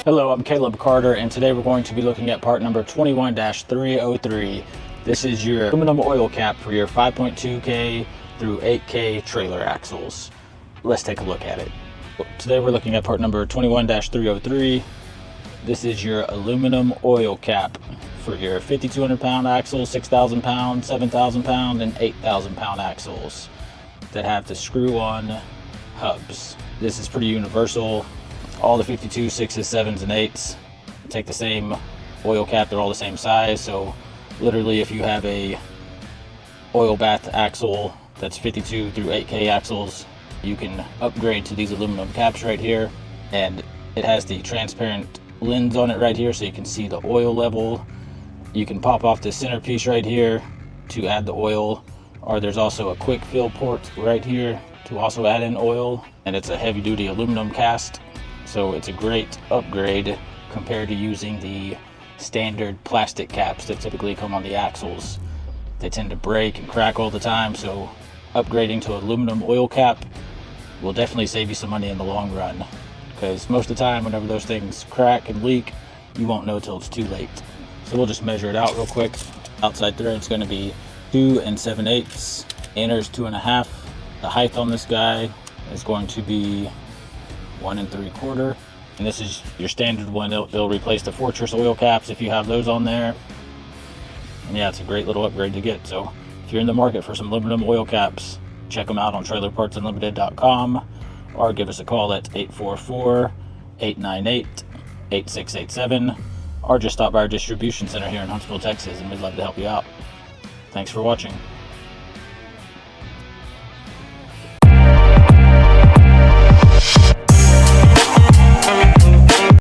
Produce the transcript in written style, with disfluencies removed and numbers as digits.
Hello, I'm Caleb Carter, and today we're going to be looking at part number 21-303. This is your aluminum oil cap for your 5.2K through 8K trailer axles. Let's take a look at it. Today we're looking at part number 21-303. This is your aluminum oil cap for your 5,200 pound axles, 6,000 pound, 7,000 pound, and 8,000 pound axles that have the screw-on hubs. This is pretty universal. All the 52, 6s, 7s, and 8s take the same oil cap. They're all the same size. So literally if you have a oil bath axle that's 52 through 8K axles, you can upgrade to these aluminum caps right here. And it has the transparent lens on it right here so you can see the oil level. You can pop off the centerpiece right here to add the oil, or there's also a quick fill port right here to also add in oil. And it's a heavy duty aluminum cast. So it's a great upgrade compared to using the standard plastic caps that typically come on the axles. They tend to break and crack all the time, so upgrading to aluminum oil cap will definitely save you some money in the long run, because most of the time whenever those things crack and leak, you won't know till it's too late. So we'll just measure it out real quick. Outside thread's going to be 2 7/8, inner's 2.5. The height on this guy is going to be 1 3/4, and this is your standard one. It'll replace the Fortress oil caps if you have those on there. And yeah, it's a great little upgrade to get. So if you're in the market for some aluminum oil caps, check them out on trailerpartsunlimited.com, or give us a call at 844-898-8687, or just stop by our distribution center here in Huntsville, Texas, and we'd love to help you out. Thanks for watching.